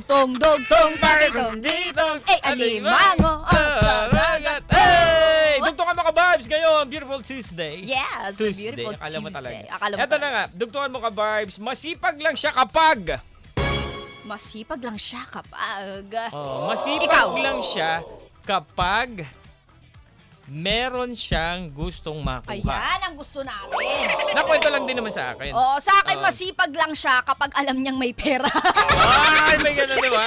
Dugtong parigong ditong alimango sa dagat. Hey! Dugtungan mo ka vibes ngayon. Beautiful Tuesday. Yes, Tuesday. beautiful Akala mo Tuesday. talaga. Akala mo Eto na talaga. nga, dugtungan mo ka vibes. Masipag lang siya kapag. Masipag lang siya kapag... Masipag Ikaw. lang siya kapag meron siyang gustong makuha. Ayan ang gusto natin. Nakwento lang din naman sa akin. Oo, sa akin Oo. masipag lang siya kapag alam niyang may pera. Ay, may gano'n diba?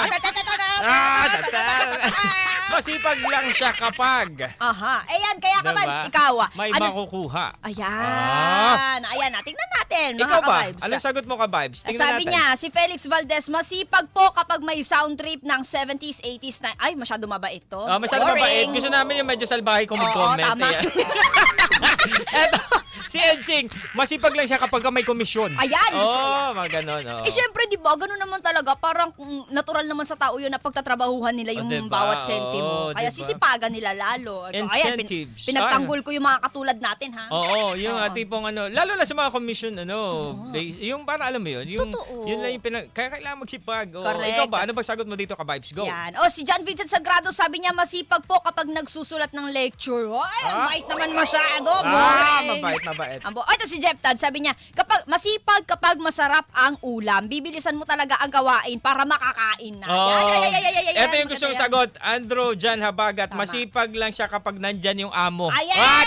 Masipag lang siya kapag Aha. Ayan, kaya ka, Diba? Vibes, ikaw. may ano? makukuha. Ayan. Ayan na. Tingnan natin, mga Ikaw ba? ka-vibes. Anong sagot mo ka vibes? Tingnan Sabi natin. niya, si Felix Valdez, masipag po kapag may sound trip ng 70s, 80s, na... Ay, masyado mabait to. Masyado mabait. Gusto namin yung medyo salbahe kung mag-comment. Oo, tama. Eto, si Edching, masipag lang siya kapag may komisyon. Ayan, gusto niya. Mga ganon. Eh, syempre, di ba, ganun naman talaga. Parang natural naman sa tao yun na pagtatrabahuhan nila yung diba? bawat sentimo. Oo, Kaya diba? sisipagan nila lalo. Ito, ayan, Incentives. pinagtanggol ko yung mga katulad natin, ha? Oo, yung Oo. tipong lalo na sa mga commission, base, yung para alam mo yun, yung, Totoo. yun lang yung kaya kailangan magsipag. Correct. Ikaw ba, ano bang sagot mo dito ka vibes? Go. Yan. O, si John Vincent Sagrado, sabi niya, masipag po kapag nagsusulat ng lecture. Ay, ang bait naman masyado. Mabait. Ay, ito si Jeff Tad, sabi niya, masipag kapag masarap ang ulam, bibilisan mo talaga ang gawain para makakain na. Yan. Ito yung gusto kong sagot. Andrew Jan Habagat, Tama. masipag lang siya kapag nandyan yung amo. Ayan!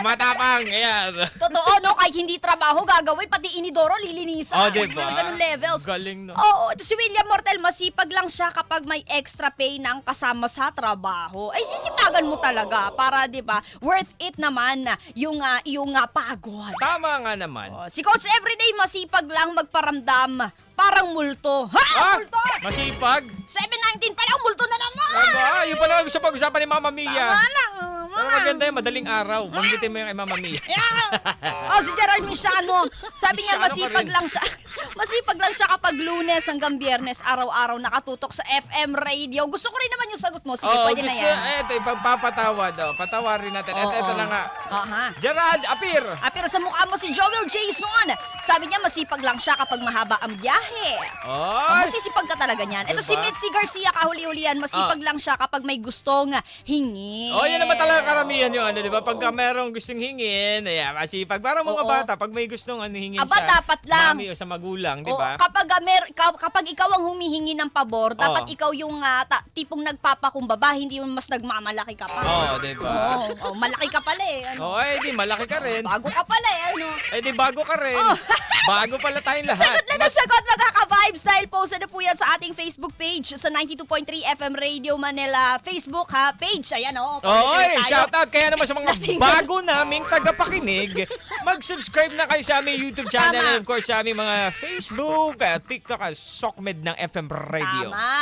Matapang. Ayan. Totoo, no? Kahit hindi trabaho gagawin, pati inidoro lilinisan. Diba? Mga ganun levels. Galing, no? Oo, ito si William Mortel, masipag lang siya kapag may extra pay ng kasama sa trabaho. Ay, sisipagan mo talaga para, di ba, worth it naman yung pagod. Tama nga naman. Si Coach Everyday, masipag lang magparamdam. Parang multo. Ha? Multo! Masipag? 7:19 pa lang, multo na naman! Yun pala ang gusto pag-usapan ni Mama Mia. Tama na. Pero maganda yung madaling araw. Banggitin mo yung kay Mama Mia. Si Gerard Misiano, sabi niya Misiano ka masipag rin. lang siya. Masipag lang siya kapag Lunes hanggang Biyernes, araw-araw nakatutok sa FM radio. Gusto ko rin naman yung sagot mo. Sige, pwede na yan. Ito, ipagpapatawad. Patawarin natin. Ito na nga. Aha. Gerard, apir. Pero sa mukha mo si Joel Jason, sabi niya masipag lang siya kapag mahaba ang biyahe. Masisipag ka talaga niyan. Ito si Diba? Mitzi Garcia, kahuli-hulian, masipag lang siya kapag may gustong hingi. Yan naman talaga karamihan yung di ba? Pagka merong gustong hingin, masipag. Parang mga Oo. bata, pag may gustong hingin sa dapat lang. mami o sa magulang, di O, ba? kapag ikaw ang humihingi ng pabor, dapat ikaw yung tipong nagpapakumbaba, hindi yung mas nagmamalaki ka pa. Di ba? Oo, malaki ka pala eh. Di malaki ka rin. Bago ka pala eh. Di bago ka rin. Bago pala tayong lahat. Sagot na ng sagot, mga ka-vibes, dahil posted na po yan sa ating Facebook page sa 92.3 FM Radio Manila Facebook page. Ayan Shout out kaya naman sa mga Lasing. bago naming tagapakinig. Mag-subscribe na kayo sa aming YouTube channel Tama. and of course sa aming mga Facebook, TikTok, Sokmed ng FM Radio. Tama.